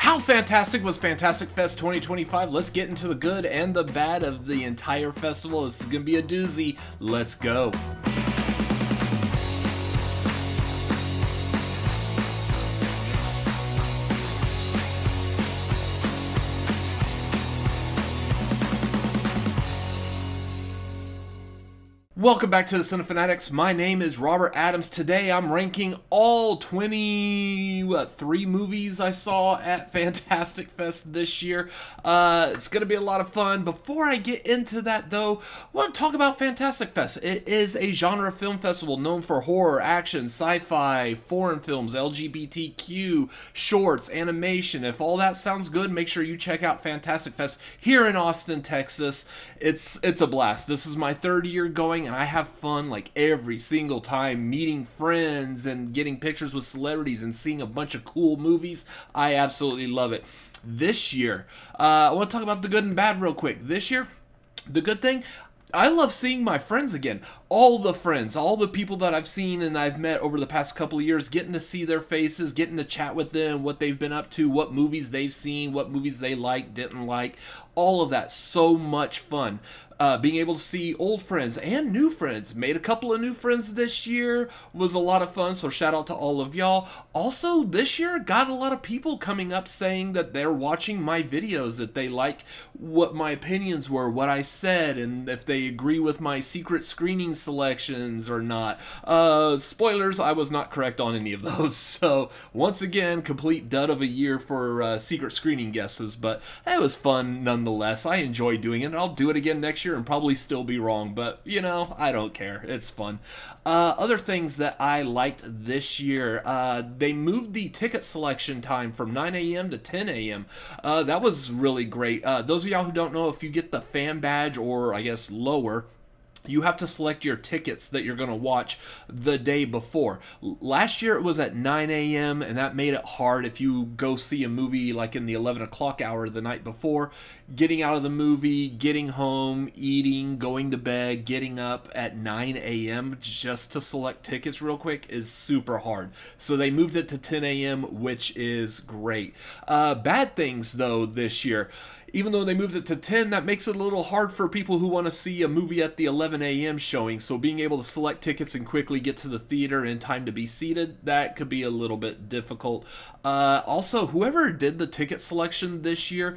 How fantastic was Fantastic Fest 2025? Let's get into the good and the bad of the entire festival. This is going to be a doozy. Let's go. Welcome back to the Cinefanatics. My name is Robert Adams. Today I'm ranking all 3 movies I saw at Fantastic Fest this year. It's going to be a lot of fun. Before I get into that though, I want to talk about Fantastic Fest. It is a genre film festival known for horror, action, sci-fi, foreign films, LGBTQ, shorts, animation. If all that sounds good, make sure you check out Fantastic Fest here in Austin, Texas. It's a blast. This is my 3rd year going, and I have fun like every single time, meeting friends and getting pictures with celebrities and seeing a bunch of cool movies. I absolutely love it. This year, I want to talk about the good and bad real quick. This year, the good thing, I love seeing my friends again. All the friends, all the people that I've seen and I've met over the past couple of years, getting to see their faces, getting to chat with them, what they've been up to, what movies they've seen, what movies they liked, didn't like, all of that. So much fun. Being able to see old friends and new friends. Made a couple of new friends this year. Was a lot of fun, so shout out to all of y'all. Also, this year, got a lot of people coming up saying that they're watching my videos, that they like what my opinions were, what I said, and if they agree with my secret screening selections or not. Spoilers, I was not correct on any of those. So, once again, complete dud of a year for secret screening guesses, but it was fun nonetheless. I enjoy doing it, and I'll do it again next year and probably still be wrong, but you know, I don't care. It's fun. Other things that I liked this year, they moved the ticket selection time from 9 a.m. to 10 a.m. That was really great. Those of y'all who don't know, if you get the fan badge or I guess lower, you have to select your tickets that you're going to watch the day before. Last year it was at 9 a.m. and that made it hard if you go see a movie like in the 11 o'clock hour the night before. Getting out of the movie, getting home, eating, going to bed, getting up at 9 a.m. just to select tickets real quick is super hard. So they moved it to 10 a.m., which is great. Bad things though this year. Even though they moved it to 10, that makes it a little hard for people who want to see a movie at the 11 a.m. showing. So being able to select tickets and quickly get to the theater in time to be seated, that could be a little bit difficult. Also, whoever did the ticket selection this year,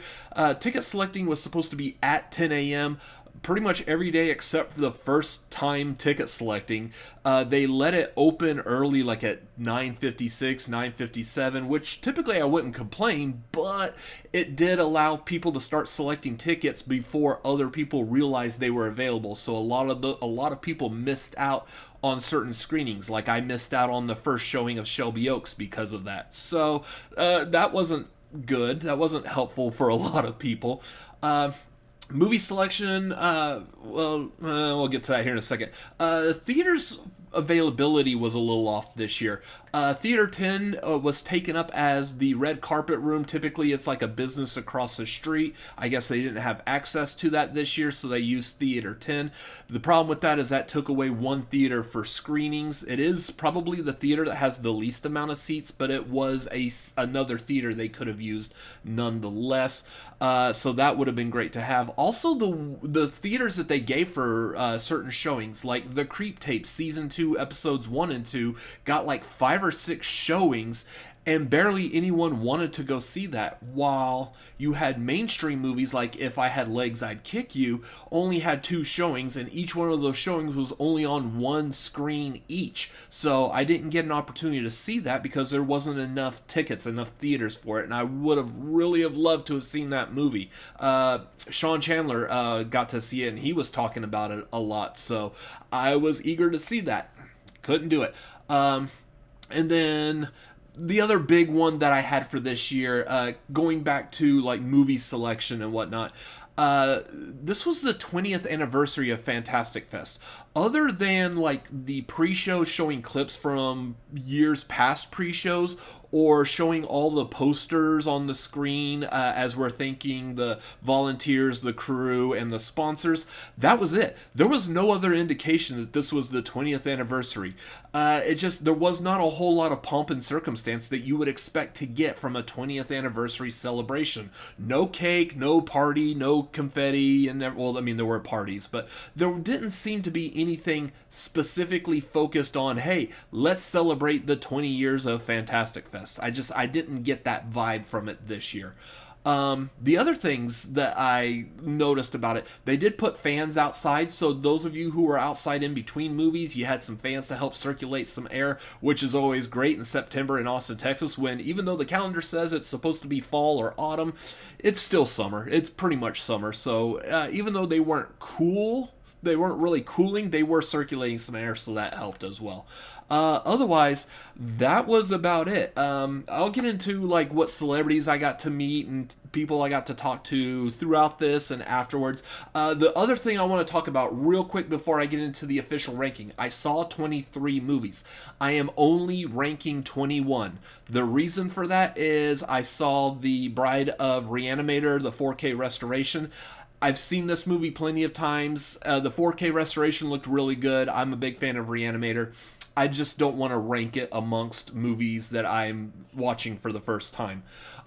ticket selecting was supposed to be at 10 a.m., pretty much every day except for the first time ticket selecting. They let it open early, like at 9:56, 9:57, which typically I wouldn't complain, but it did allow people to start selecting tickets before other people realized they were available. So a lot of people missed out on certain screenings. Like I missed out on the first showing of Shelby Oaks because of that. So that wasn't good. That wasn't helpful for a lot of people. Movie selection, we'll get to that here in a second. Theaters availability was a little off this year. Theater 10 was taken up as the red carpet room. Typically it's like a business across the street. I guess they didn't have access to that this year, so they used Theater 10. The problem with that is that took away one theater for screenings. It is probably the theater that has the least amount of seats, but it was another theater they could have used nonetheless. So that would have been great to have. Also, the theaters that they gave for certain showings, like the Creep Tape Season 2 Episodes 1 and 2, got like 5 or 6 showings, and barely anyone wanted to go see that, while you had mainstream movies like If I Had Legs, I'd Kick You, only had 2 showings, and each one of those showings was only on 1 screen each. So I didn't get an opportunity to see that because there wasn't enough tickets, enough theaters for it, and I would have really loved to have seen that movie. Sean Chandler got to see it, and he was talking about it a lot, so I was eager to see that. Couldn't do it. And then the other big one that I had for this year, going back to like movie selection and whatnot, this was the 20th anniversary of Fantastic Fest. Other than like the pre-shows showing clips from years past pre-shows, or showing all the posters on the screen as we're thanking the volunteers, the crew, and the sponsors. That was it. There was no other indication that this was the 20th anniversary. There was not a whole lot of pomp and circumstance that you would expect to get from a 20th anniversary celebration. No cake, no party, no confetti, and well, I mean, there were parties, but there didn't seem to be anything specifically focused on, hey, let's celebrate the 20 years of Fantastic Fest. I didn't get that vibe from it this year. The other things that I noticed about it, they did put fans outside, so those of you who were outside in between movies, you had some fans to help circulate some air, which is always great in September in Austin, Texas, when even though the calendar says it's supposed to be fall or autumn, it's still summer. It's pretty much summer, so even though they weren't really cooling, they were circulating some air, so that helped as well. Otherwise, that was about it. I'll get into like what celebrities I got to meet and people I got to talk to throughout this and afterwards. The other thing I want to talk about real quick before I get into the official ranking, I saw 23 movies. I am only ranking 21. The reason for that is I saw The Bride of Reanimator, the 4K restoration. I've seen this movie plenty of times. The 4K restoration looked really good. I'm a big fan of Reanimator. I just don't want to rank it amongst movies that I'm watching for the first time.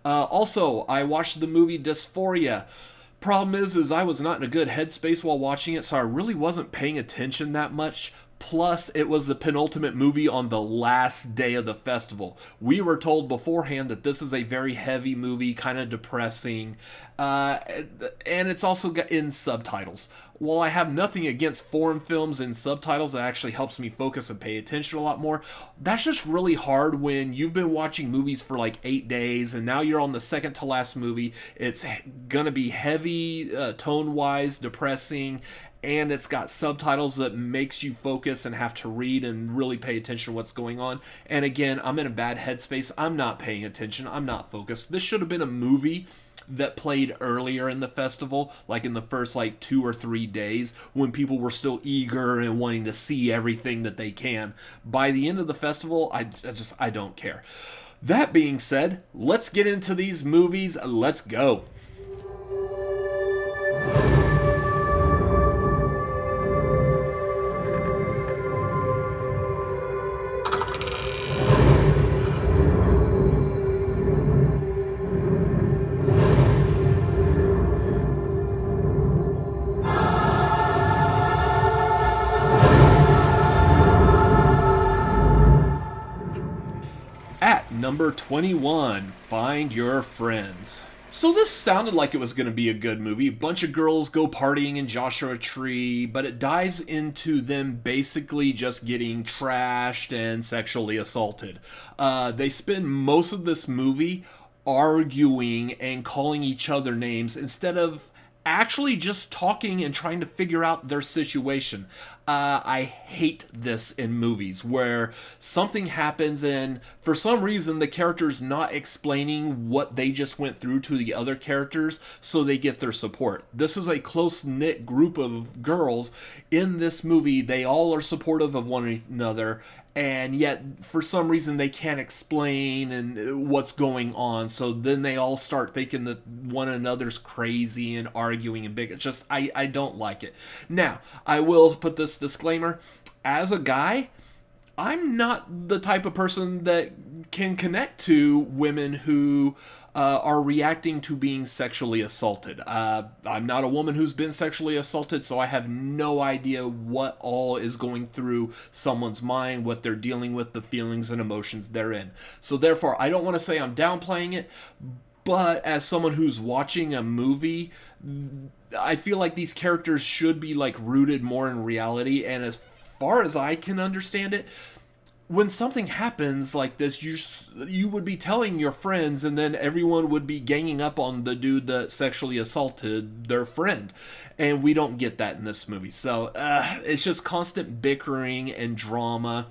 Also, I watched the movie Dysphoria. Problem is I was not in a good headspace while watching it, so I really wasn't paying attention that much. Plus, it was the penultimate movie on the last day of the festival. We were told beforehand that this is a very heavy movie, kind of depressing, and it's also got in subtitles. While I have nothing against foreign films and subtitles, that actually helps me focus and pay attention a lot more. That's just really hard when you've been watching movies for like 8 days and now you're on the second to last movie. It's gonna be heavy, tone-wise, depressing, and it's got subtitles that makes you focus and have to read and really pay attention to what's going on. And again, I'm in a bad headspace. I'm not paying attention. I'm not focused. This should have been a movie that played earlier in the festival, like in the first 2 or 3 days, when people were still eager and wanting to see everything that they can. By the end of the festival, I don't care. That being said, let's get into these movies. Let's go. Number 21, Find Your Friends. So this sounded like it was going to be a good movie. A bunch of girls go partying in Joshua Tree, but it dives into them basically just getting trashed and sexually assaulted. They spend most of this movie arguing and calling each other names instead of actually just talking and trying to figure out their situation. I hate this in movies where something happens and for some reason the character's not explaining what they just went through to the other characters so they get their support. This is a close-knit group of girls in this movie. They all are supportive of one another, and yet for some reason they can't explain and what's going on, so then they all start thinking that one another's crazy and arguing and big. It's just, I don't like it. Now, I will put this disclaimer. As a guy, I'm not the type of person that can connect to women who are reacting to being sexually assaulted. I'm not a woman who's been sexually assaulted, so I have no idea what all is going through someone's mind, what they're dealing with, the feelings and emotions they're in. So therefore, I don't want to say I'm downplaying it, but as someone who's watching a movie, I feel like these characters should be rooted more in reality, and as far as I can understand it, when something happens like this, you would be telling your friends, and then everyone would be ganging up on the dude that sexually assaulted their friend. And we don't get that in this movie. So it's just constant bickering and drama.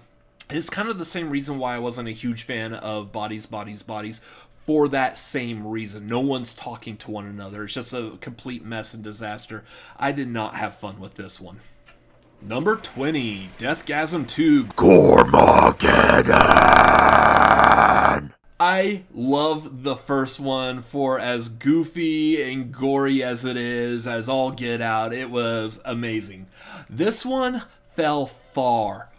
It's kind of the same reason why I wasn't a huge fan of Bodies, Bodies, Bodies. For that same reason. No one's talking to one another. It's just a complete mess and disaster. I did not have fun with this one. Number 20, Deathgasm 2, Gormageddon. I love the first one for as goofy and gory as it is, as all get out. It was amazing. This one fell far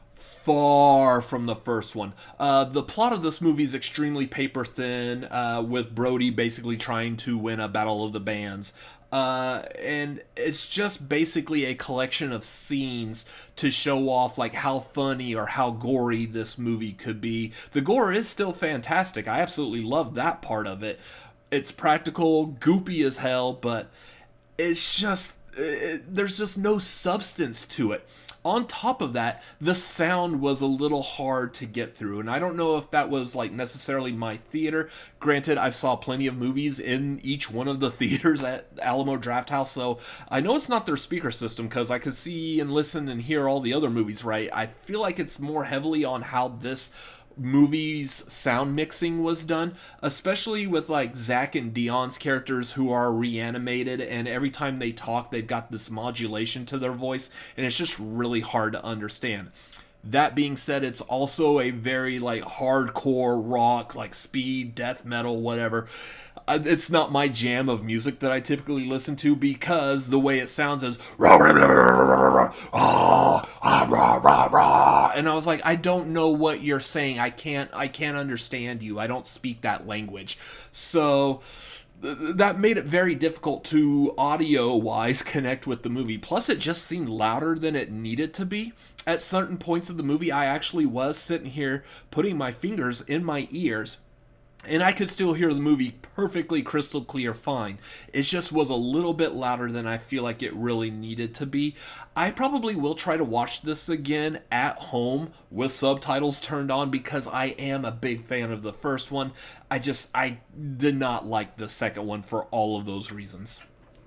from the first one. The plot of this movie is extremely paper thin, with Brody basically trying to win a battle of the bands. And it's just basically a collection of scenes to show off like how funny or how gory this movie could be. The gore is still fantastic. I absolutely love that part of it. It's practical, goopy as hell, but it's just there's just no substance to it. On top of that, the sound was a little hard to get through, and I don't know if that was like necessarily my theater. Granted, I saw plenty of movies in each one of the theaters at Alamo Drafthouse, so I know it's not their speaker system because I could see and listen and hear all the other movies right. I feel like it's more heavily on how this movie's sound mixing was done, especially with like Zach and Dion's characters who are reanimated, and every time they talk they've got this modulation to their voice, and it's just really hard to understand. That being said, it's also a very like hardcore rock, like speed, death metal, whatever. It's not my jam of music that I typically listen to because the way it sounds is and I was like, I don't know what you're saying. I can't understand you. I don't speak that language. So that made it very difficult to audio-wise connect with the movie. Plus, it just seemed louder than it needed to be. At certain points of the movie, I actually was sitting here putting my fingers in my ears, and I could still hear the movie perfectly crystal clear fine. It just was a little bit louder than I feel like it really needed to be. I probably will try to watch this again at home with subtitles turned on because I am a big fan of the first one. I did not like the second one for all of those reasons.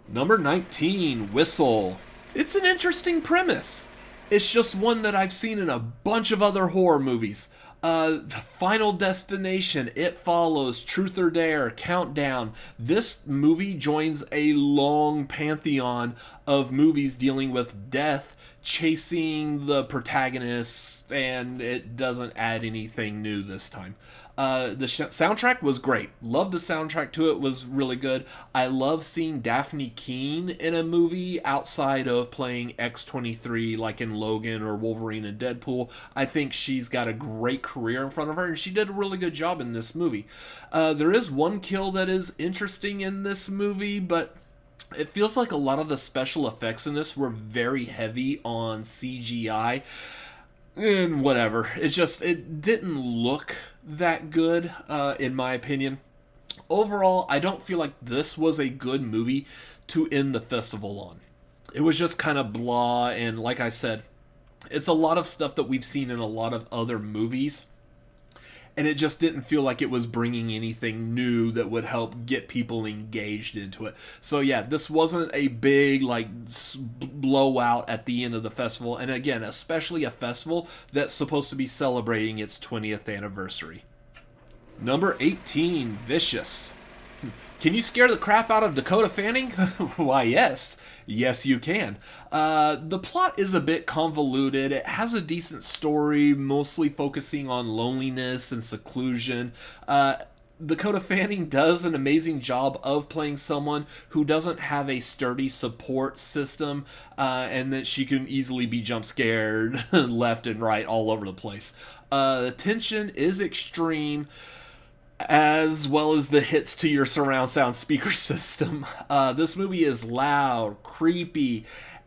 Number 19, Whistle. It's an interesting premise. It's just one that I've seen in a bunch of other horror movies. Final Destination, It Follows, Truth or Dare, Countdown. This movie joins a long pantheon of movies dealing with death, chasing the protagonists, and it doesn't add anything new this time. The soundtrack was great. Loved the soundtrack to it. Was really good. I love seeing Daphne Keane in a movie outside of playing X-23 like in Logan or Wolverine and Deadpool. I think she's got a great career in front of her, and she did a really good job in this movie. There is one kill that is interesting in this movie, but it feels like a lot of the special effects in this were very heavy on CGI. And whatever. It didn't look that good, in my opinion. Overall, I don't feel like this was a good movie to end the festival on. It was just kind of blah, and like I said, it's a lot of stuff that we've seen in a lot of other movies, and it just didn't feel like it was bringing anything new that would help get people engaged into it. So yeah, this wasn't a big like blowout at the end of the festival, and again, especially a festival that's supposed to be celebrating its 20th anniversary. Number 18, Vicious. Can you scare the crap out of Dakota Fanning? Why, yes. Yes, you can. The plot is a bit convoluted. It has a decent story, mostly focusing on loneliness and seclusion. Dakota Fanning does an amazing job of playing someone who doesn't have a sturdy support system, and that she can easily be jump scared left and right all over the place. The tension is extreme, as well as the hits to your surround sound speaker system. This movie is loud, creepy,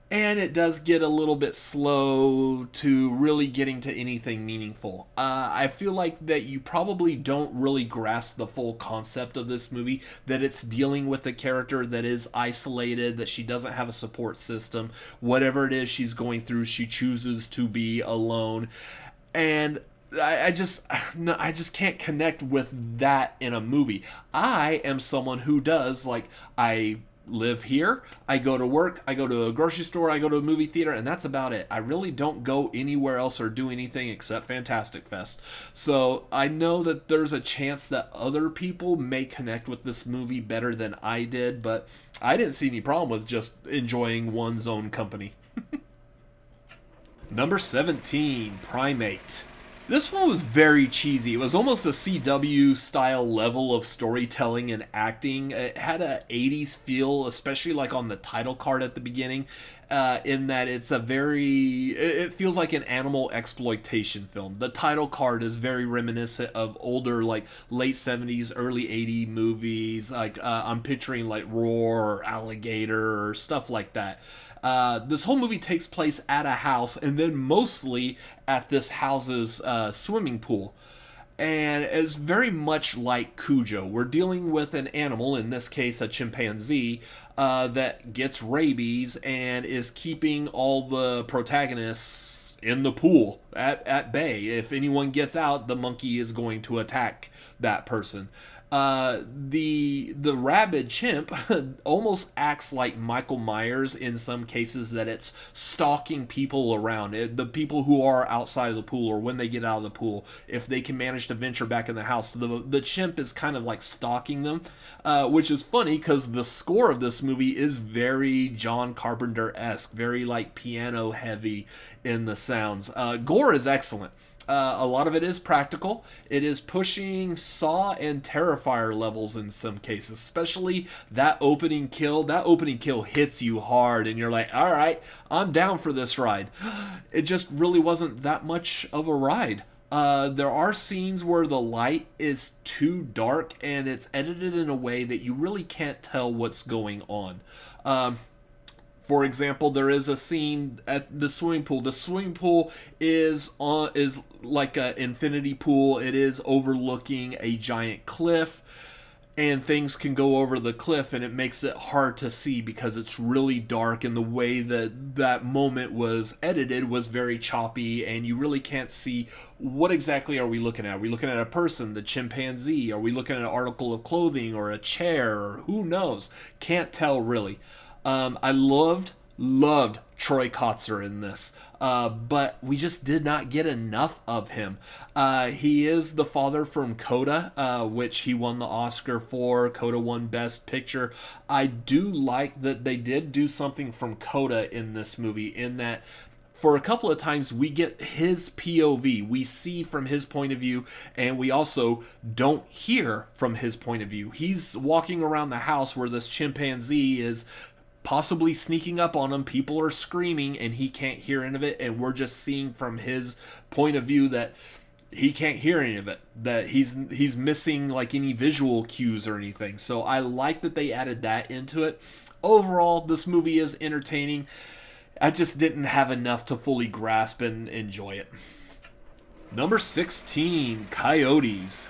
and it does get a little bit slow to really getting to anything meaningful. I feel like that you probably don't really grasp the full concept of this movie, that it's dealing with a character that is isolated, that she doesn't have a support system. Whatever it is she's going through, she chooses to be alone. And I just can't connect with that in a movie. I am someone who does, like, I live here, I go to work, I go to a grocery store, I go to a movie theater, and that's about it. I really don't go anywhere else or do anything except Fantastic Fest. So I know that there's a chance that other people may connect with this movie better than I did, but I didn't see any problem with just enjoying one's own company. Number 17, Primate. This one was very cheesy. It was almost a CW style level of storytelling and acting. It had a 80s feel, especially like on the title card at the beginning, in that it feels like an animal exploitation film. The title card is very reminiscent of older, like late 70s, early 80s movies. Like I'm picturing like Roar or Alligator or stuff like that. This whole movie takes place at a house, and then mostly at this house's swimming pool. And it's very much like Cujo. We're dealing with an animal, in this case a chimpanzee, that gets rabies and is keeping all the protagonists in the pool at bay. If anyone gets out, the monkey is going to attack that person. The rabid chimp almost acts like Michael Myers in some cases, that it's stalking people around. The people who are outside of the pool, or when they get out of the pool, if they can manage to venture back in the house, the chimp is kind of like stalking them, which is funny because the score of this movie is very John Carpenter-esque, very like piano heavy in the sounds. Gore is excellent. A lot of it is practical. It is pushing Saw and Terrifier levels in some cases, especially that opening kill. That opening kill hits you hard, and you're like, all right, I'm down for this ride. It just really wasn't that much of a ride. There are scenes where the light is too dark, and it's edited in a way that you really can't tell what's going on. For example, there is a scene at the swimming pool. The swimming pool is like an infinity pool. It is overlooking a giant cliff, and things can go over the cliff, and it makes it hard to see because it's really dark, and the way that moment was edited was very choppy, and you really can't see what exactly are we looking at. Are we looking at a person, the chimpanzee? Are we looking at an article of clothing or a chair? Or who knows? Can't tell really. I loved Troy Kotsur in this, but we just did not get enough of him. He is the father from Coda, which he won the Oscar for. Coda won Best Picture. I do like that they did do something from Coda in this movie, in that for a couple of times we get his POV. We see from his point of view, and we also don't hear from his point of view. He's walking around the house where this chimpanzee is possibly sneaking up on him. People are screaming, and he can't hear any of it, and we're just seeing from his point of view that he can't hear any of it, that he's missing like any visual cues or anything. So I like that they added that into it. Overall, this movie is entertaining. I just didn't have enough to fully grasp and enjoy it. Number 16, Coyotes.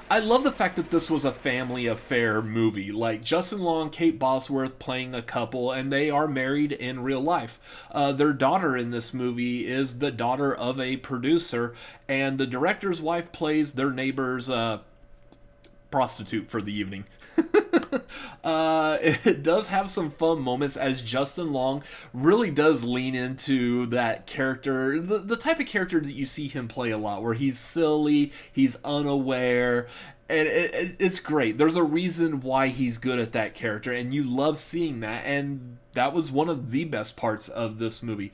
I love the fact that this was a family affair movie. Like Justin Long, Kate Bosworth playing a couple, and they are married in real life. Their daughter in this movie is the daughter of a producer, and the director's wife plays their neighbor's prostitute for the evening. It does have some fun moments, as Justin Long really does lean into that character, the type of character that you see him play a lot, where he's silly, he's unaware, and it's great. There's a reason why he's good at that character, and you love seeing that, and that was one of the best parts of this movie.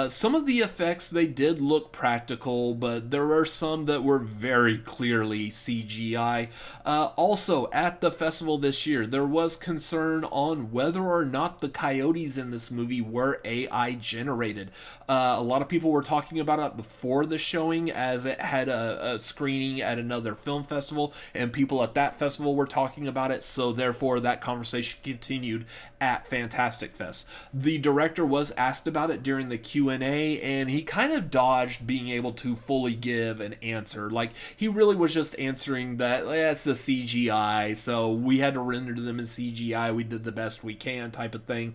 Some of the effects, they did look practical, but there were some that were very clearly CGI. Also, at the festival this year, there was concern on whether or not the coyotes in this movie were AI generated. A lot of people were talking about it before the showing, as it had a screening at another film festival, and people at that festival were talking about it, so therefore that conversation continued at Fantastic Fest. The director was asked about it during the Q&A, and he kind of dodged being able to fully give an answer. Like, he really was just answering that it's the CGI, so we had to render them in CGI, we did the best we can type of thing.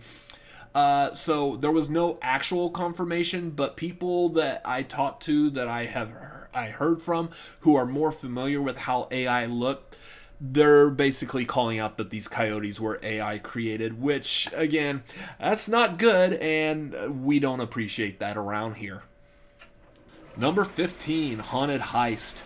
So there was no actual confirmation, but people that I talked to, that I heard from, who are more familiar with how AI looked, they're basically calling out that these coyotes were AI created, which, again, that's not good, and we don't appreciate that around here. Number 15, Haunted Heist.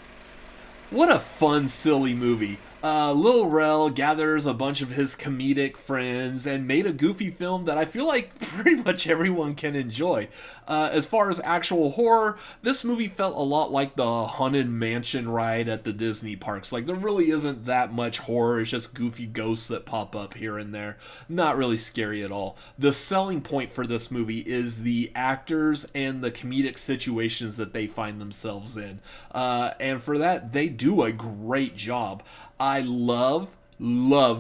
What a fun, silly movie. Lil Rel gathers a bunch of his comedic friends and made a goofy film that I feel like pretty much everyone can enjoy. As far as actual horror, this movie felt a lot like the Haunted Mansion ride at the Disney parks. Like, there really isn't that much horror, it's just goofy ghosts that pop up here and there. Not really scary at all. The selling point for this movie is the actors and the comedic situations that they find themselves in. And for that, they do a great job. I love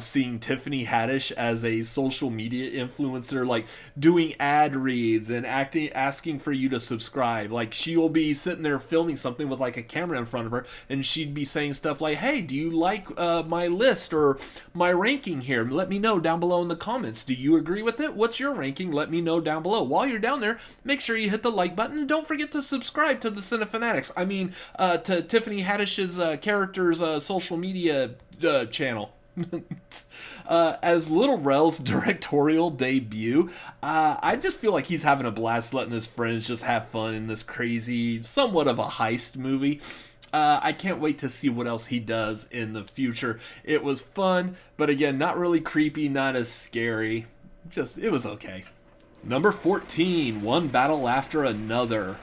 seeing Tiffany Haddish as a social media influencer, like doing ad reads and asking for you to subscribe. Like, she'll be sitting there filming something with like a camera in front of her, and she'd be saying stuff like, "Hey, do you like my list or my ranking here? Let me know down below in the comments. Do you agree with it? What's your ranking? Let me know down below." While you're down there, make sure you hit the like button and don't forget to subscribe to the Cinefanatics. I mean, to Tiffany Haddish's character's social media channel. As Little Rel's directorial debut, I just feel like he's having a blast letting his friends just have fun in this crazy, somewhat of a heist movie. I can't wait to see what else he does in the future. It was fun, but again, not really creepy, not as scary. It was okay. Number 14, One Battle After Another.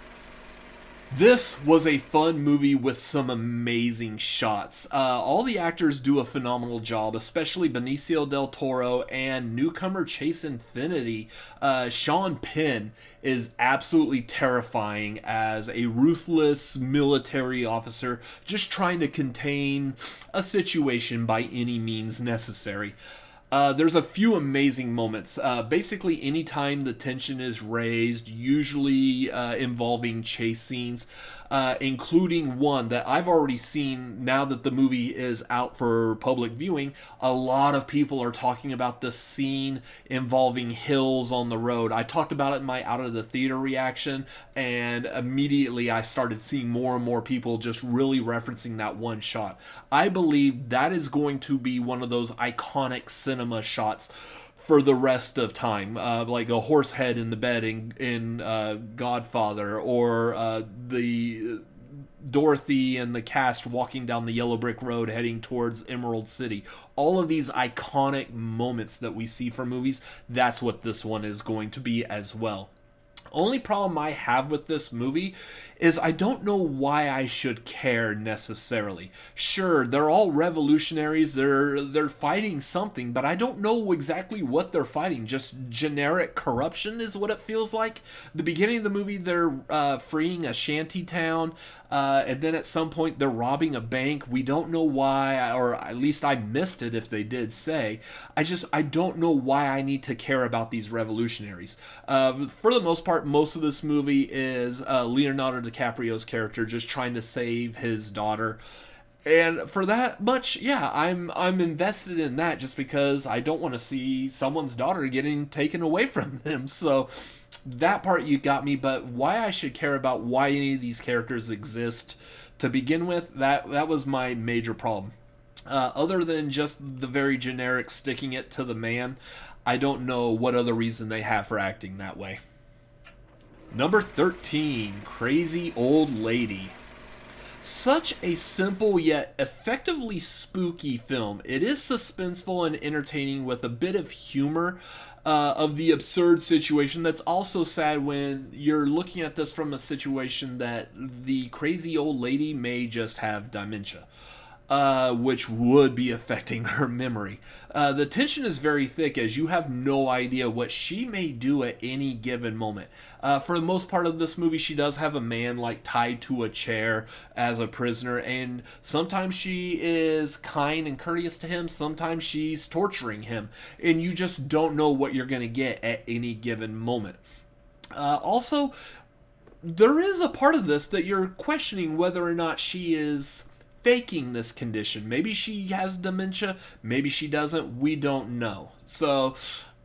This was a fun movie with some amazing shots. All the actors do a phenomenal job, especially Benicio del Toro and newcomer Chase Infinity. Sean Penn is absolutely terrifying as a ruthless military officer just trying to contain a situation by any means necessary. There's a few amazing moments. Basically, anytime the tension is raised, usually involving chase scenes, including one that I've already seen now that the movie is out for public viewing. A lot of people are talking about this scene involving hills on the road. I talked about it in my out of the theater reaction, and immediately I started seeing more and more people just really referencing that one shot. I believe that is going to be one of those iconic cinema shots for the rest of time, like a horse head in the bed in Godfather, or the Dorothy and the cast walking down the yellow brick road heading towards Emerald City. All of these iconic moments that we see from movies, that's what this one is going to be as well. Only problem I have with this movie is I don't know why I should care necessarily. Sure, they're all revolutionaries, they're fighting something, but I don't know exactly what they're fighting. Just generic corruption is what it feels like. The beginning of the movie, they're freeing a shanty town, and then at some point they're robbing a bank. We don't know why, or at least I missed it if they did say. I don't know why I need to care about these revolutionaries. For the most part, most of this movie is Leonardo DiCaprio's character just trying to save his daughter. And for that much, yeah, I'm invested in that just because I don't want to see someone's daughter getting taken away from them. So that part you got me, but why I should care about why any of these characters exist to begin with, that was my major problem. Other than just the very generic sticking it to the man, I don't know what other reason they have for acting that way. Number 13, Crazy Old Lady. Such a simple yet effectively spooky film. It is suspenseful and entertaining with a bit of humor of the absurd situation. That's also sad when you're looking at this from a situation that the crazy old lady may just have dementia. Which would be affecting her memory. The tension is very thick as you have no idea what she may do at any given moment. For the most part of this movie, she does have a man like tied to a chair as a prisoner, and sometimes she is kind and courteous to him, sometimes she's torturing him, and you just don't know what you're going to get at any given moment. Also, there is a part of this that you're questioning whether or not she is faking this condition. Maybe she has dementia, maybe she doesn't, we don't know. So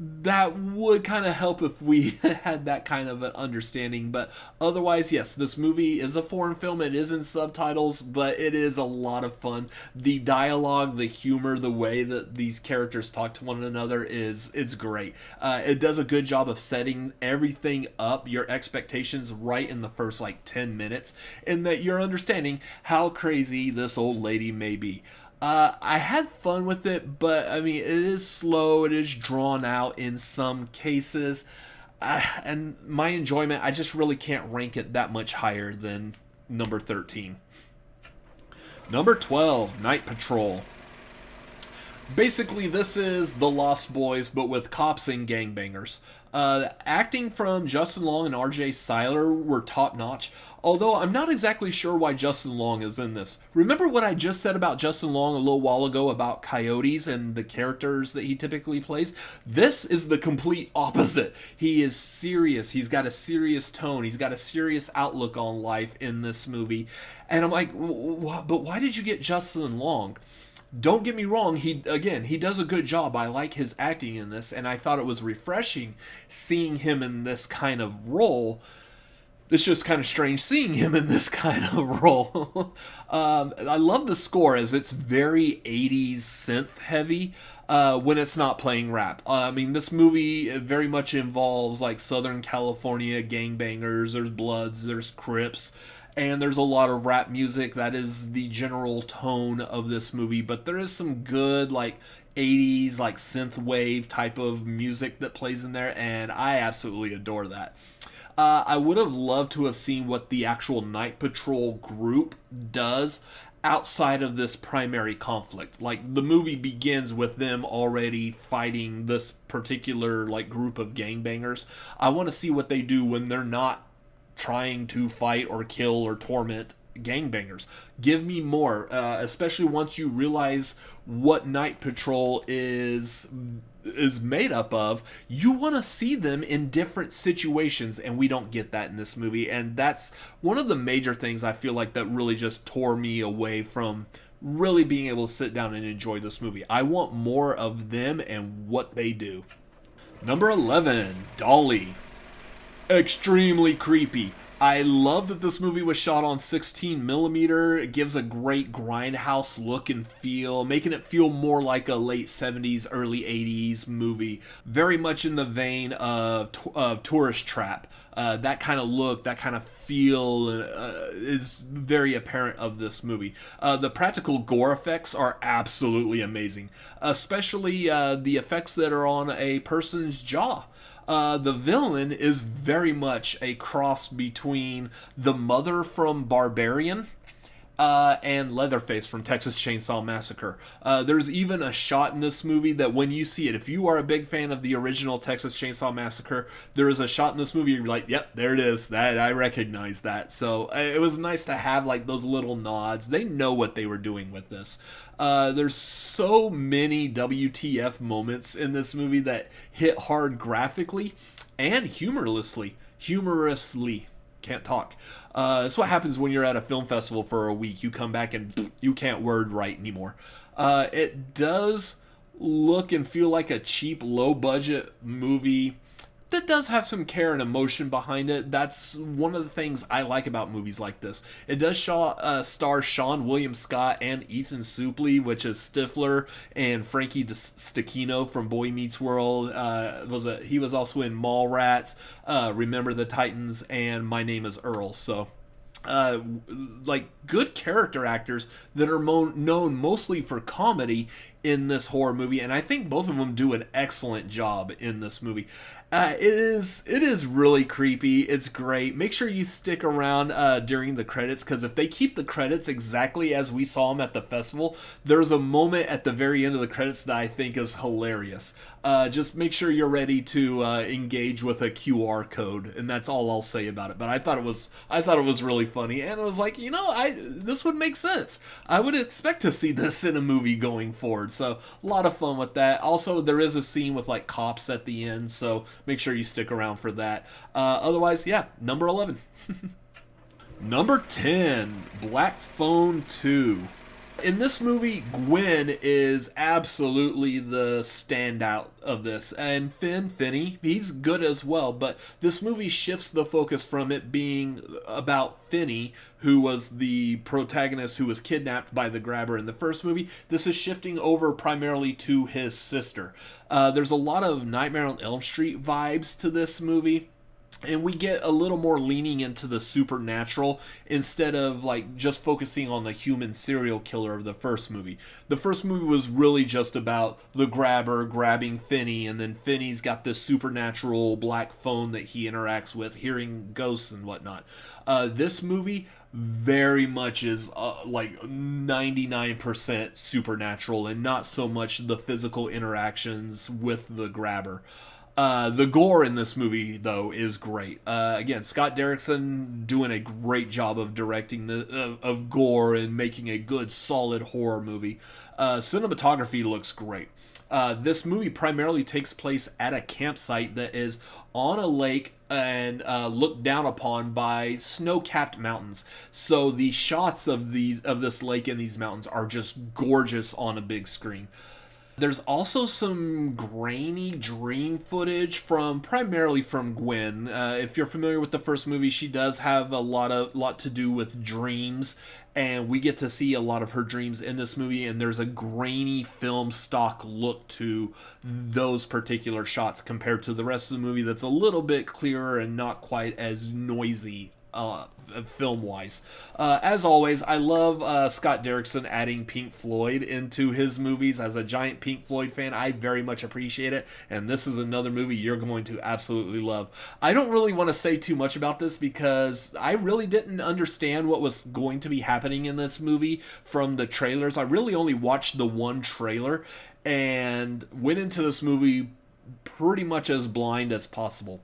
that would kind of help if we had that kind of an understanding. But otherwise, yes, this movie is a foreign film. It is in subtitles, but it is a lot of fun. The dialogue, the humor, the way that these characters talk to one another is great. It does a good job of setting everything up, your expectations right in the first 10 minutes, and that you're understanding how crazy this old lady may be. I had fun with it, but I mean, it is slow, it is drawn out in some cases. And my enjoyment, I just really can't rank it that much higher than number 13. Number 12, Night Patrol. Basically, this is The Lost Boys, but with cops and gangbangers. Acting from Justin Long and RJ Cyler were top notch, although I'm not exactly sure why Justin Long is in this. Remember what I just said about Justin Long a little while ago about coyotes and the characters that he typically plays? This is the complete opposite. He is serious, he's got a serious tone, he's got a serious outlook on life in this movie. And I'm like, but why did you get Justin Long? Don't get me wrong, he does a good job. I like his acting in this, and I thought it was refreshing seeing him in this kind of role. It's just kind of strange seeing him in this kind of role. I love the score as it's very 80s synth heavy when it's not playing rap. I mean, this movie very much involves like Southern California gangbangers, there's Bloods, there's Crips, and there's a lot of rap music. That is the general tone of this movie, but there is some good like 80s like synth wave type of music that plays in there, and I absolutely adore that. I would have loved to have seen what the actual Night Patrol group does outside of this primary conflict. Like, the movie begins with them already fighting this particular like group of gangbangers. I want to see what they do when they're not trying to fight or kill or torment gangbangers. Give me more, especially once you realize what Night Patrol is made up of. You want to see them in different situations, and we don't get that in this movie, and that's one of the major things I feel like that really just tore me away from really being able to sit down and enjoy this movie. I want more of them and what they do. Number 11, Dolly. Extremely creepy. I love that this movie was shot on 16mm. It gives a great grindhouse look and feel, making it feel more like a late 70s, early 80s movie. Very much in the vein of Tourist Trap. That kind of look, that kind of feel is very apparent of this movie. The practical gore effects are absolutely amazing, especially the effects that are on a person's jaw. The villain is very much a cross between the mother from Barbarian and Leatherface from Texas Chainsaw Massacre. There's even a shot in this movie that when you see it, if you are a big fan of the original Texas Chainsaw Massacre, there is a shot in this movie you're like, yep, there it is. That I recognize that. So it was nice to have like those little nods. They know what they were doing with this. There's so many WTF moments in this movie that hit hard graphically and humorously. Can't talk. That's what happens when you're at a film festival for a week. You come back and you can't word right anymore. It does look and feel like a cheap, low-budget movie that does have some care and emotion behind it. That's one of the things I like about movies like this. It does star Sean William Scott and Ethan Suplee, which is Stifler, and Frankie Stechino from Boy Meets World. He was also in Mallrats, Remember the Titans, and My Name is Earl. So like good character actors that are known mostly for comedy in this horror movie, and I think both of them do an excellent job in this movie. It is really creepy. It's great. Make sure you stick around during the credits, because if they keep the credits exactly as we saw them at the festival, there's a moment at the very end of the credits that I think is hilarious. Just make sure you're ready to engage with a QR code, and that's all I'll say about it. But I thought it was really funny, and I was like, this would make sense. I would expect to see this in a movie going forward. So a lot of fun with that. Also, there is a scene with like cops at the end, so make sure you stick around for that. Otherwise, yeah, number 11. Number 10, Black Phone 2. In this movie, Gwen is absolutely the standout of this, and Finney, he's good as well, but this movie shifts the focus from it being about Finney, who was the protagonist who was kidnapped by the grabber in the first movie. This is shifting over primarily to his sister. There's a lot of Nightmare on Elm Street vibes to this movie. and we get a little more leaning into the supernatural instead of like just focusing on the human serial killer of the first movie. The first movie was really just about the grabber grabbing Finney, and then Finney's got this supernatural black phone that he interacts with, hearing ghosts and whatnot. This movie very much is like 99% supernatural and not so much the physical interactions with the grabber. The gore in this movie, though, is great. Again, Scott Derrickson doing a great job of directing of gore and making a good, solid horror movie. Cinematography looks great. This movie primarily takes place at a campsite that is on a lake and looked down upon by snow-capped mountains. So the shots of this lake and these mountains are just gorgeous on a big screen. There's also some grainy dream footage primarily from Gwen. If you're familiar with the first movie, she does have a lot to do with dreams, and we get to see a lot of her dreams in this movie, and there's a grainy film stock look to those particular shots compared to the rest of the movie that's a little bit clearer and not quite as noisy film-wise. As always, I love Scott Derrickson adding Pink Floyd into his movies. As a giant Pink Floyd fan, I very much appreciate it, and this is another movie you're going to absolutely love. I don't really want to say too much about this because I really didn't understand what was going to be happening in this movie from the trailers. I really only watched the one trailer and went into this movie pretty much as blind as possible.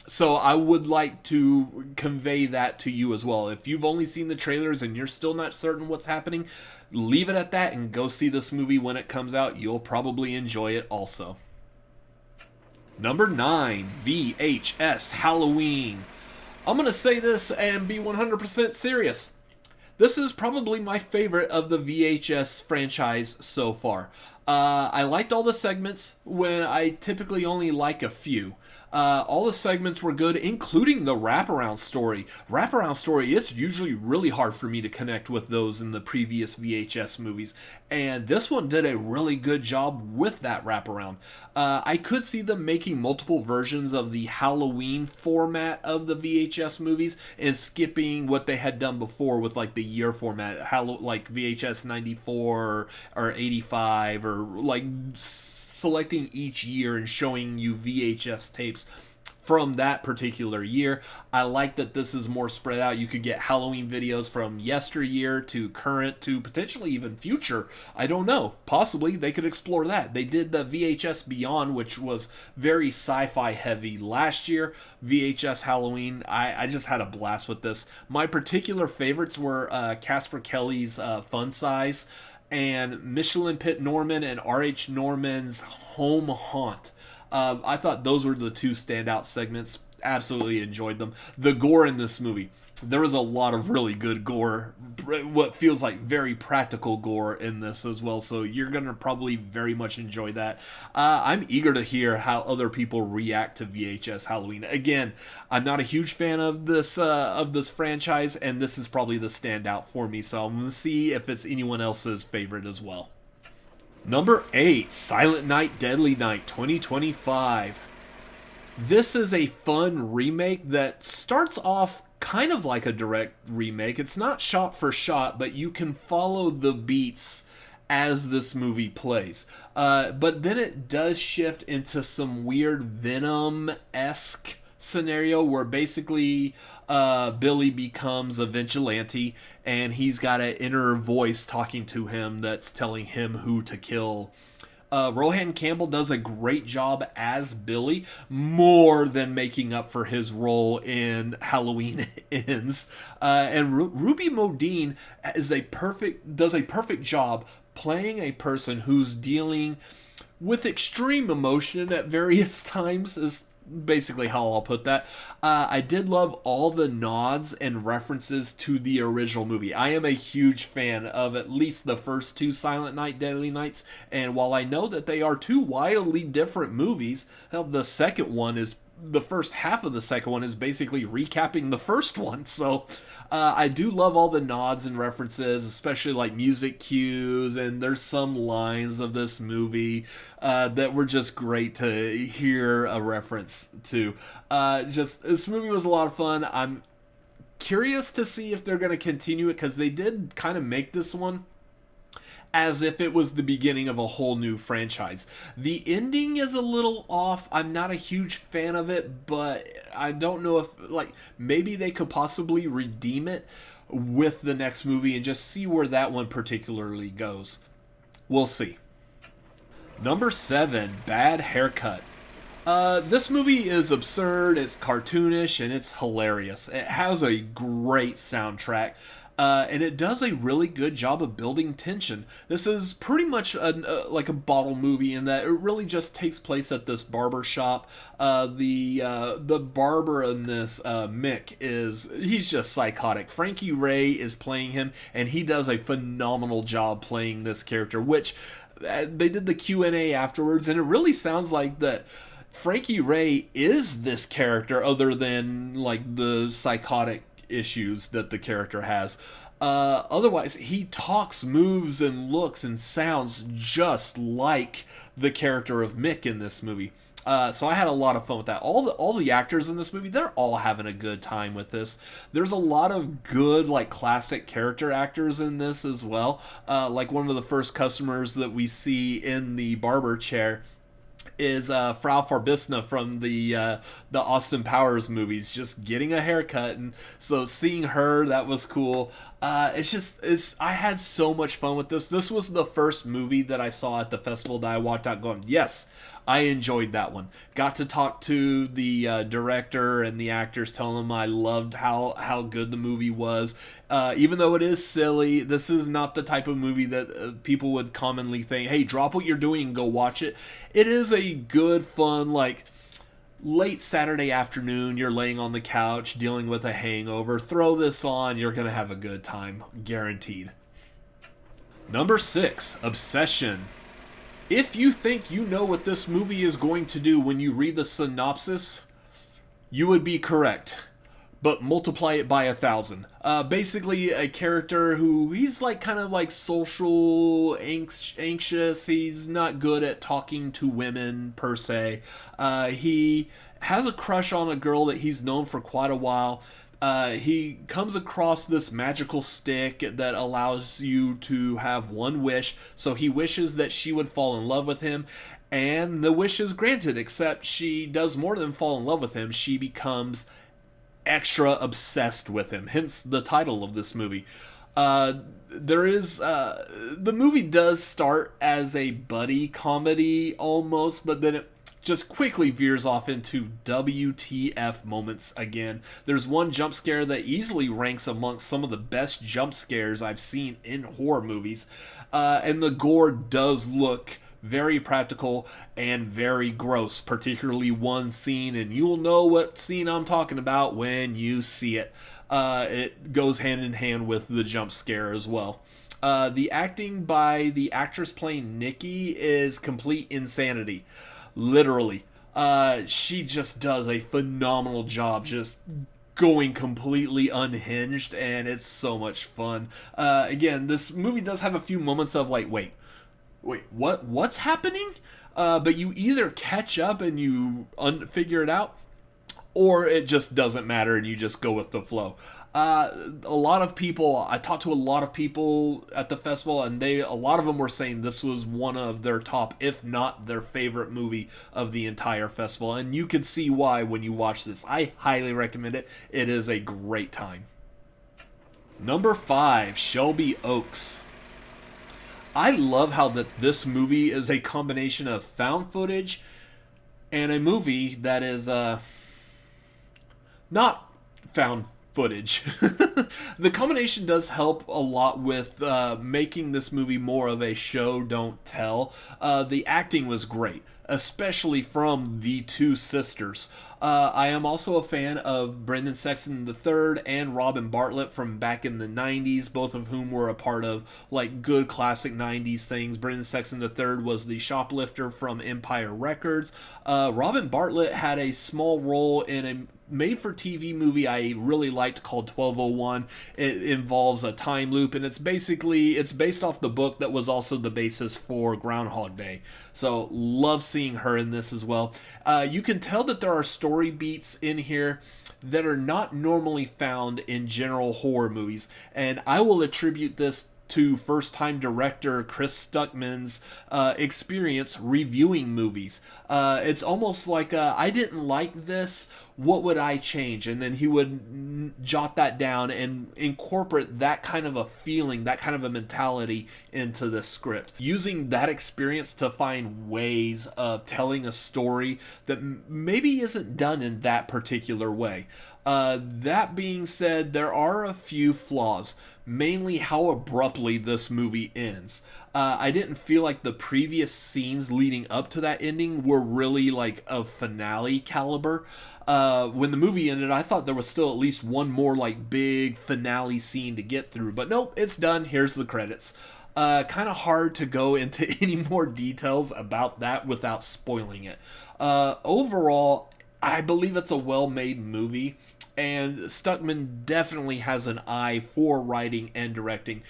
So I would like to convey that to you as well. If you've only seen the trailers and you're still not certain what's happening, leave it at that and go see this movie when it comes out. You'll probably enjoy it also. Number 9, VHS Halloween. I'm going to say this and be 100% serious. This is probably my favorite of the VHS franchise so far. I liked all the segments when I typically only like a few. All the segments were good, including the wraparound story. Wraparound story, it's usually really hard for me to connect with those in the previous VHS movies. And this one did a really good job with that wraparound. I could see them making multiple versions of the Halloween format of the VHS movies and skipping what they had done before with like the year format, like VHS 94 or 85, or like selecting each year and showing you VHS tapes from that particular year. I like that this is more spread out. You could get Halloween videos from yesteryear to current to potentially even future. I don't know. Possibly they could explore that. They did the VHS Beyond, which was very sci-fi heavy last year. VHS Halloween, I just had a blast with this. My particular favorites were Casper Kelly's Fun Size and Michelin Pit Norman and R.H. Norman's Home Haunt. I thought those were the two standout segments. Absolutely enjoyed them. The gore in this movie. There was a lot of really good gore. What feels like very practical gore in this as well. So you're going to probably very much enjoy that. I'm eager to hear how other people react to VHS Halloween. Again, I'm not a huge fan of this franchise, and this is probably the standout for me. So I'm going to see if it's anyone else's favorite as well. Number 8, Silent Night, Deadly Night 2025. This is a fun remake that starts off kind of like a direct remake. It's not shot for shot, but you can follow the beats as this movie plays. But then it does shift into some weird Venom-esque scenario where basically Billy becomes a vigilante and he's got an inner voice talking to him that's telling him who to kill. Rohan Campbell does a great job as Billy, more than making up for his role in Halloween Ends. And Ruby Modine does a perfect job playing a person who's dealing with extreme emotion at various times, is basically how I'll put that. I did love all the nods and references to the original movie. I am a huge fan of at least the first two Silent Night, Deadly Nights, and while I know that they are two wildly different movies, the second one is the first half of the second one is basically recapping the first one. So I do love all the nods and references, especially like music cues, and there's some lines of this movie that were just great to hear a reference to. Just this movie was a lot of fun. I'm curious to see if they're going to continue it, because they did kind of make this one as if it was the beginning of a whole new franchise. The ending is a little off. I'm not a huge fan of it, but I don't know if, like, maybe they could possibly redeem it with the next movie and just see where that one particularly goes. We'll see. Number 7, Bad Haircut. This movie is absurd, it's cartoonish, and it's hilarious. It has a great soundtrack. And it does a really good job of building tension. This is pretty much like a bottle movie in that it really just takes place at this barber shop. The barber in this, Mick, he's just psychotic. Frankie Ray is playing him, and he does a phenomenal job playing this character, which they did the Q&A afterwards, and it really sounds like that Frankie Ray is this character other than like the psychotic issues that the character has. Otherwise, he talks, moves, and looks and sounds just like the character of Mick in this movie. So I had a lot of fun with that. All the actors in this movie, they're all having a good time with this. There's a lot of good, like, classic character actors in this as well. Like one of the first customers that we see in the barber chair is Frau Farbissna from the Austin Powers movies, just getting a haircut, and so seeing her, that was cool. I had so much fun with this. This was the first movie that I saw at the festival that I walked out going, yes, I enjoyed that one. Got to talk to the director and the actors, telling them I loved how good the movie was. Even though it is silly, this is not the type of movie that people would commonly think, hey, drop what you're doing and go watch it. It is a good, fun, like, late Saturday afternoon, you're laying on the couch dealing with a hangover. Throw this on, you're going to have a good time. Guaranteed. Number 6, Obsession. If you think you know what this movie is going to do when you read the synopsis, you would be correct. But multiply it by 1,000. Basically, a character who, he's like kind of like social anxious. He's not good at talking to women per se. He has a crush on a girl that he's known for quite a while. He comes across this magical stick that allows you to have one wish, so he wishes that she would fall in love with him, and the wish is granted, except she does more than fall in love with him. She becomes extra obsessed with him, hence the title of this movie. The movie does start as a buddy comedy almost, but then it just quickly veers off into WTF moments again. There's one jump scare that easily ranks amongst some of the best jump scares I've seen in horror movies. And the gore does look very practical and very gross, particularly one scene, and you'll know what scene I'm talking about when you see it. It goes hand in hand with the jump scare as well. The acting by the actress playing Nikki is complete insanity. Literally. She just does a phenomenal job just going completely unhinged, and it's so much fun. Again, this movie does have a few moments of like, wait, what's happening? But you either catch up and you figure it out, or it just doesn't matter and you just go with the flow. I talked to a lot of people at the festival, and a lot of them were saying this was one of their top, if not their favorite movie of the entire festival. And you can see why when you watch this. I highly recommend it. It is a great time. Number 5, Shelby Oaks. I love how this movie is a combination of found footage and a movie that is not found footage. The combination does help a lot with making this movie more of a show don't tell. The acting was great. especially from the two sisters. I am also a fan of Brendan Sexton III and Robin Bartlett from back in the 90s, both of whom were a part of like good classic 90s things. Brendan Sexton III was the shoplifter from Empire Records. Robin Bartlett had a small role in a made-for-TV movie I really liked called 1201. It involves a time loop, and it's based off the book that was also the basis for Groundhog Day. So love seeing her in this as well. You can tell that there are story beats in here that are not normally found in general horror movies, and I will attribute this to first-time director Chris Stuckman's experience reviewing movies. It's almost like I didn't like this, what would I change? And then he would jot that down and incorporate that kind of a feeling, that kind of a mentality into the script. Using that experience to find ways of telling a story that maybe isn't done in that particular way. That being said, there are a few flaws. Mainly how abruptly this movie ends. I didn't feel like the previous scenes leading up to that ending were really like of finale caliber. When the movie ended, I thought there was still at least one more like big finale scene to get through, but nope, it's done. Here's the credits. Kind of hard to go into any more details about that without spoiling it. Overall, I believe it's a well-made movie, and Stuckman definitely has an eye for writing and directing.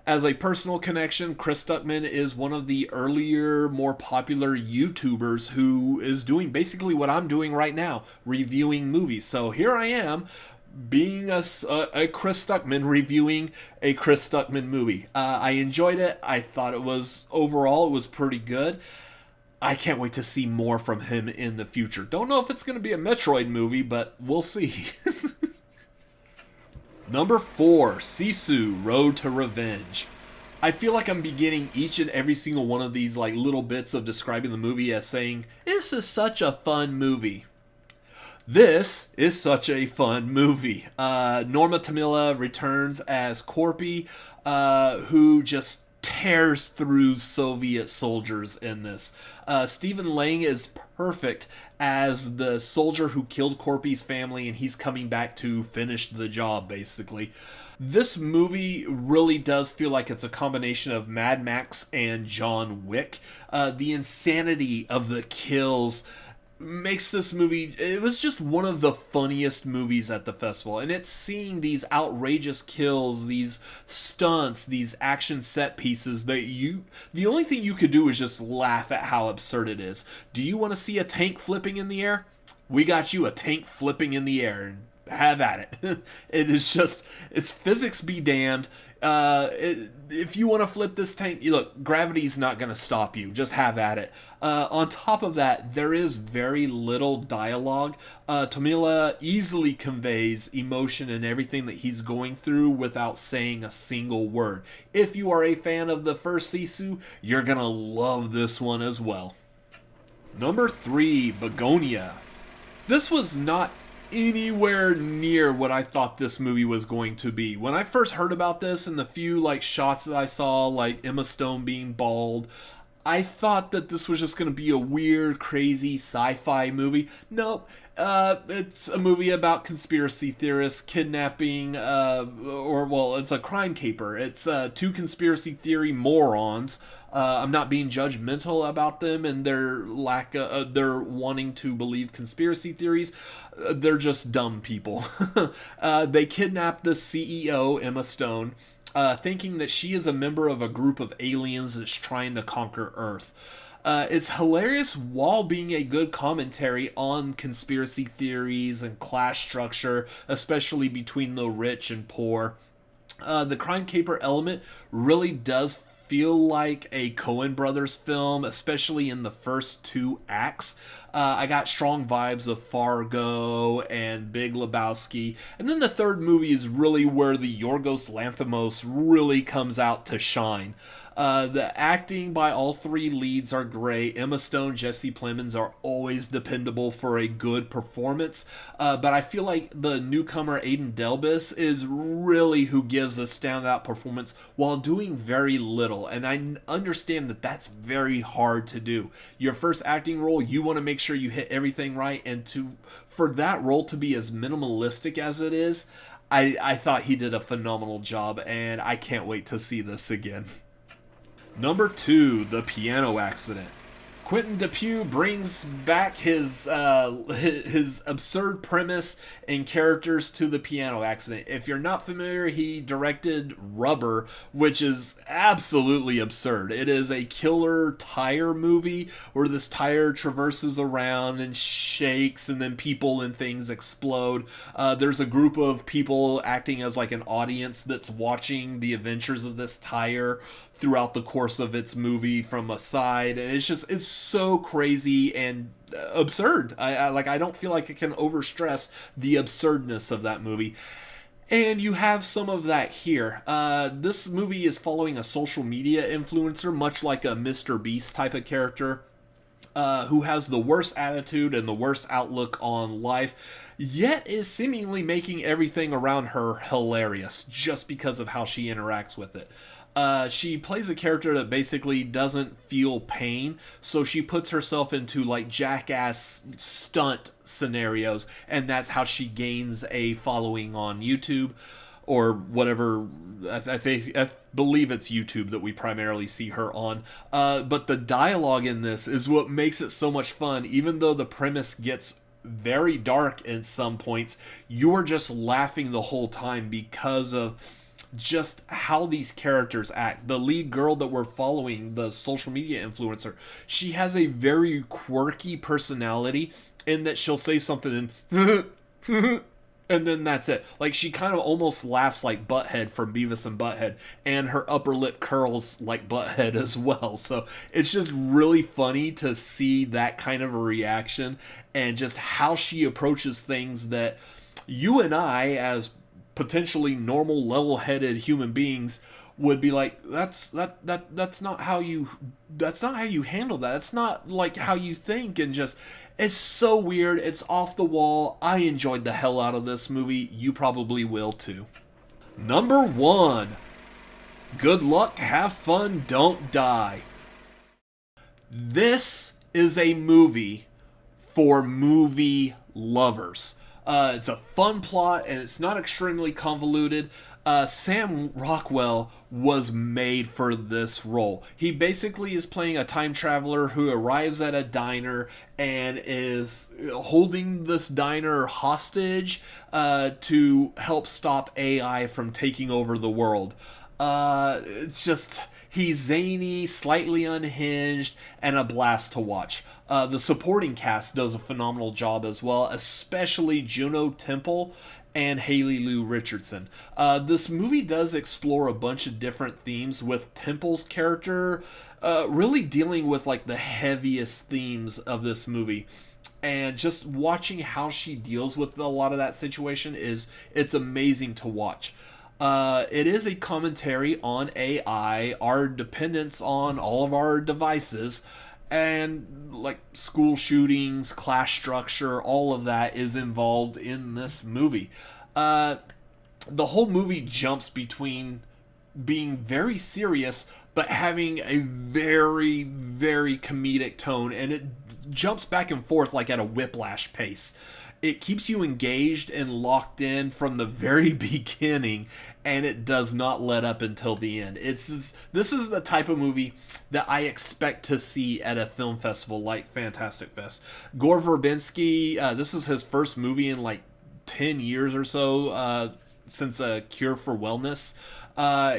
As a personal connection, Chris Stuckman is one of the earlier, more popular YouTubers who is doing basically what I'm doing right now, reviewing movies. So here I am, being a Chris Stuckman reviewing a Chris Stuckman movie. I enjoyed it. I thought it was pretty good. I can't wait to see more from him in the future. Don't know if it's going to be a Metroid movie, but we'll see. Number 4, Sisu, Road to Revenge. I feel like I'm beginning each and every single one of these like little bits of describing the movie as saying, this is such a fun movie. This is such a fun movie. Norma Tamila returns as Corpy, who just tears through Soviet soldiers in this. Stephen Lang is perfect as the soldier who killed Corpy's family, and he's coming back to finish the job, basically. This movie really does feel like it's a combination of Mad Max and John Wick. The insanity of the kills makes this movie, it was just one of the funniest movies at the festival, and it's seeing these outrageous kills, these stunts, these action set pieces that the only thing you could do is just laugh at how absurd it is. Do you want to see a tank flipping in the air? We got you a tank flipping in the air, and have at it. It is just, it's physics be damned. If you want to flip this tank, look, gravity's not going to stop you. Just have at it. On top of that, there is very little dialogue. Tamila easily conveys emotion and everything that he's going through without saying a single word. If you are a fan of the first Sisu, you're going to love this one as well. Number 3, Begonia. This was not anywhere near what I thought this movie was going to be. When I first heard about this and the few like shots that I saw, like Emma Stone being bald, I thought that this was just going to be a weird, crazy sci-fi movie. Nope. It's a movie about conspiracy theorists kidnapping, it's a crime caper. It's two conspiracy theory morons. I'm not being judgmental about them and their their wanting to believe conspiracy theories. They're just dumb people. They kidnap the CEO, Emma Stone, thinking that she is a member of a group of aliens that's trying to conquer Earth. It's hilarious while being a good commentary on conspiracy theories and class structure, especially between the rich and poor. The crime caper element really does feel like a Coen Brothers film, especially in the first 2 acts. I got strong vibes of Fargo and Big Lebowski. And then the third movie is really where the Yorgos Lanthimos really comes out to shine. The acting by all three leads are great. Emma Stone, Jesse Plemons are always dependable for a good performance. But I feel like the newcomer Aiden Delbus is really who gives a standout performance while doing very little. And I understand that that's very hard to do. Your first acting role, you want to make sure you hit everything right. And for that role to be as minimalistic as it is, I thought he did a phenomenal job, and I can't wait to see this again. Number 2, The Piano Accident. Quentin Dupieux brings back his absurd premise and characters to The Piano Accident. If you're not familiar, he directed Rubber, which is absolutely absurd. It is a killer tire movie where this tire traverses around and shakes, and then people and things explode. There's a group of people acting as like an audience that's watching the adventures of this tire throughout the course of its movie from a side, and it's so crazy and absurd. I don't feel like I can overstress the absurdness of that movie. And you have some of that here. This movie is following a social media influencer, much like a Mr. Beast type of character, who has the worst attitude and the worst outlook on life, yet is seemingly making everything around her hilarious just because of how she interacts with it. She plays a character that basically doesn't feel pain, so she puts herself into like jackass stunt scenarios, and that's how she gains a following on YouTube or whatever. I believe it's YouTube that we primarily see her on. But the dialogue in this is what makes it so much fun. Even though the premise gets very dark in some points, you're just laughing the whole time because of just how these characters act. The lead girl that we're following, the social media influencer, she has a very quirky personality in that she'll say something and and then that's it. Like, she kind of almost laughs like Butthead from Beavis and Butthead, and her upper lip curls like Butthead as well. So it's just really funny to see that kind of a reaction and just how she approaches things that you and I, as potentially normal, level-headed human beings, would be like, that's not how you handle that. That's not like how you think. And just, it's so weird. It's off the wall. I enjoyed the hell out of this movie. You probably will too. Number 1, Good Luck, Have Fun, Don't Die. This is a movie for movie lovers. It's a fun plot, and it's not extremely convoluted. Sam Rockwell was made for this role. He basically is playing a time traveler who arrives at a diner and is holding this diner hostage to help stop AI from taking over the world. It's just, he's zany, slightly unhinged, and a blast to watch. The supporting cast does a phenomenal job as well, especially Juno Temple and Haley Lou Richardson. This movie does explore a bunch of different themes, with Temple's character really dealing with like the heaviest themes of this movie. And just watching how she deals with a lot of that situation it's amazing to watch. It is a commentary on AI, our dependence on all of our devices, and like school shootings, class structure, all of that is involved in this movie. The whole movie jumps between being very serious but having a very, very comedic tone, and it jumps back and forth like at a whiplash pace. It keeps you engaged and locked in from the very beginning, and it does not let up until the end. This is the type of movie that I expect to see at a film festival like Fantastic Fest. Gore Verbinski, this is his first movie in like 10 years or so, since A Cure for Wellness.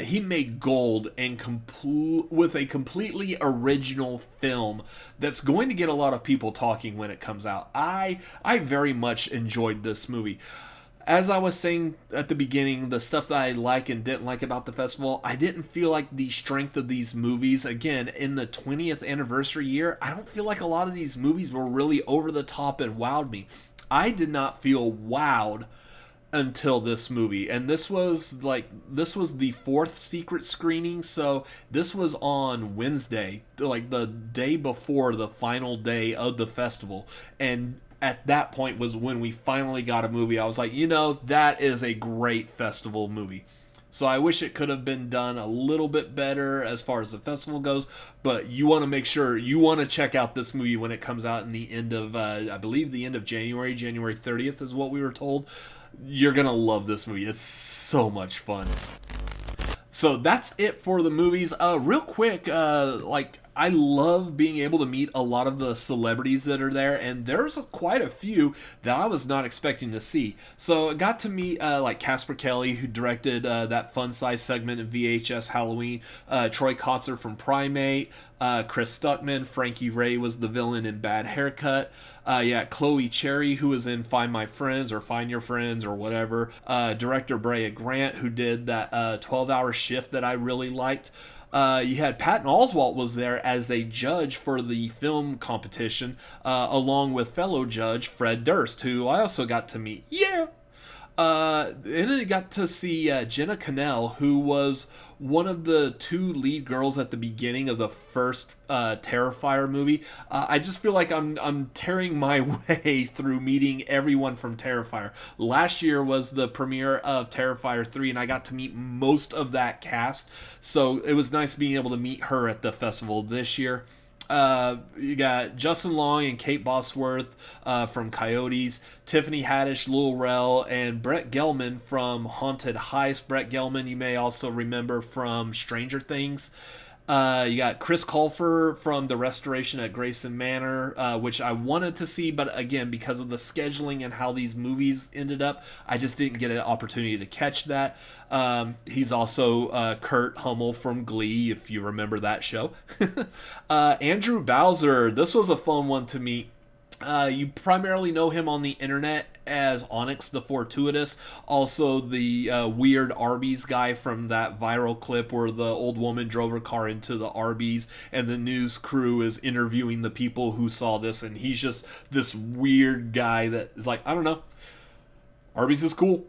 He made gold and with a completely original film that's going to get a lot of people talking when it comes out. I very much enjoyed this movie. As I was saying at the beginning, the stuff that I like and didn't like about the festival, I didn't feel like the strength of these movies, again, in the 20th anniversary year, I don't feel like a lot of these movies were really over the top and wowed me. I did not feel wowed until this movie, and this was the fourth secret screening, so this was on Wednesday, like the day before the final day of the festival, and at that point was when we finally got a movie. I was like, that is a great festival movie. So I wish it could have been done a little bit better as far as the festival goes, but you want to make sure you want to check out this movie when it comes out in the end of, I believe the end of January 30th is what we were told. You're going to love this movie. It's so much fun. So that's it for the movies. Real quick, I love being able to meet a lot of the celebrities that are there, and there's quite a few that I was not expecting to see. So I got to meet Casper Kelly, who directed that Fun Size segment in VHS Halloween, Troy Kotzer from Primate, Chris Stuckman, Frankie Ray was the villain in Bad Haircut, Chloe Cherry, who was in Find My Friends or Find Your Friends or whatever, director Brea Grant, who did that 12-hour shift that I really liked. You had Patton Oswalt was there as a judge for the film competition, along with fellow judge Fred Durst, who I also got to meet. Yeah! And then I got to see Jenna Cannell, who was one of the two lead girls at the beginning of the first Terrifier movie. I just feel like I'm tearing my way through meeting everyone from Terrifier. Last year was the premiere of Terrifier 3, and I got to meet most of that cast, so it was nice being able to meet her at the festival this year. You got Justin Long and Kate Bosworth from Coyotes, Tiffany Haddish, Lil Rel, and Brett Gelman from Haunted Heist. Brett Gelman you may also remember from Stranger Things. You got Chris Colfer from the restoration at Grayson Manor, which I wanted to see, but again, because of the scheduling and how these movies ended up, I just didn't get an opportunity to catch that. He's also Kurt Hummel from Glee, if you remember that show. Andrew Bowser, this was a fun one to meet. You primarily know him on the internet as Onyx the Fortuitous, also the weird Arby's guy from that viral clip where the old woman drove her car into the Arby's and the news crew is interviewing the people who saw this, and he's just this weird guy that is like, I don't know, Arby's is cool.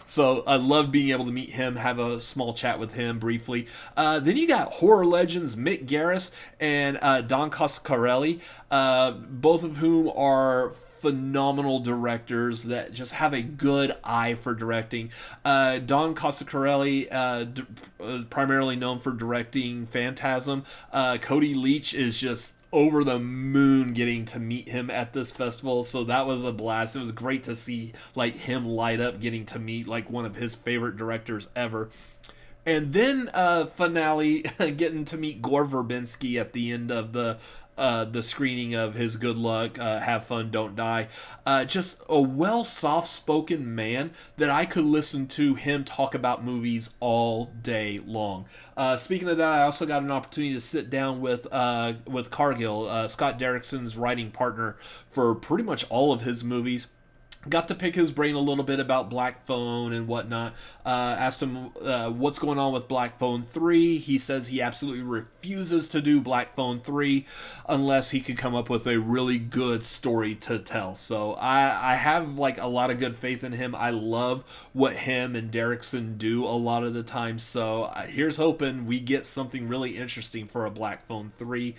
So I love being able to meet him, have a small chat with him briefly. Then you got horror legends Mick Garris and Don Coscarelli, both of whom are phenomenal directors that just have a good eye for directing. Don Coscarelli is primarily known for directing Phantasm. Cody Leach is just over the moon getting to meet him at this festival, so that was a blast. It was great to see him light up getting to meet one of his favorite directors ever. And then finale getting to meet Gore Verbinski at the end of the screening of his Good Luck, Have Fun, Don't Die. Just a soft-spoken man that I could listen to him talk about movies all day long. Speaking of that, I also got an opportunity to sit down with Cargill, Scott Derrickson's writing partner for pretty much all of his movies. Got to pick his brain a little bit about Black Phone and whatnot. Asked him what's going on with Black Phone 3. He says he absolutely refuses to do Black Phone 3 unless he could come up with a really good story to tell. So I have a lot of good faith in him. I love what him and Derrickson do a lot of the time. So here's hoping we get something really interesting for a Black Phone 3.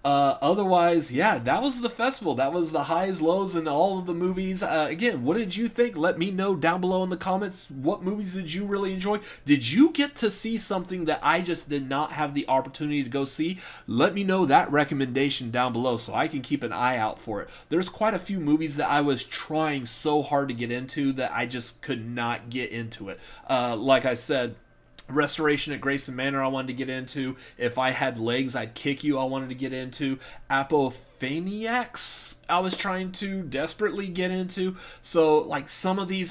Otherwise, that was the festival. That was the highs, lows, and all of the movies. Again, what did you think? Let me know down below in the comments. What movies did you really enjoy? Did you get to see something that I just did not have the opportunity to go see? Let me know that recommendation down below so I can keep an eye out for it. There's quite a few movies that I was trying so hard to get into that I just could not get into it. Like I said, Restoration at Grayson Manor I wanted to get into. If I Had Legs, I'd Kick You I wanted to get into. Apophaniacs I was trying to desperately get into. So some of these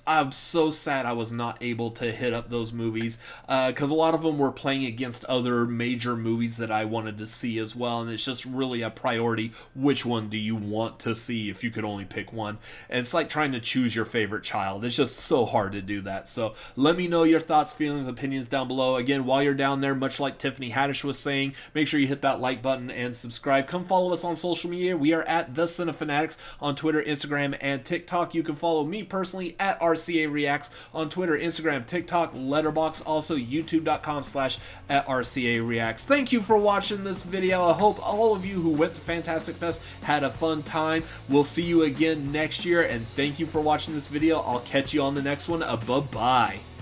I'm so sad I was not able to hit up those movies because a lot of them were playing against other major movies that I wanted to see as well, and it's just really a priority. Which one do you want to see if you could only pick one? And it's like trying to choose your favorite child. It's just so hard to do that. So let me know your thoughts, feelings, opinions down below. Again, while you're down there, much like Tiffany Haddish was saying, make sure you hit that like button and subscribe. Come follow us on on social media. We are at The Cinefanatics on Twitter, Instagram, and TikTok. You can follow me personally at RCA Reacts on Twitter, Instagram, TikTok, Letterboxd, also youtube.com/@RCA Reacts. Thank you for watching this video. I hope all of you who went to Fantastic Fest had a fun time. We'll see you again next year, and thank you for watching this video. I'll catch you on the next one. Bye-bye.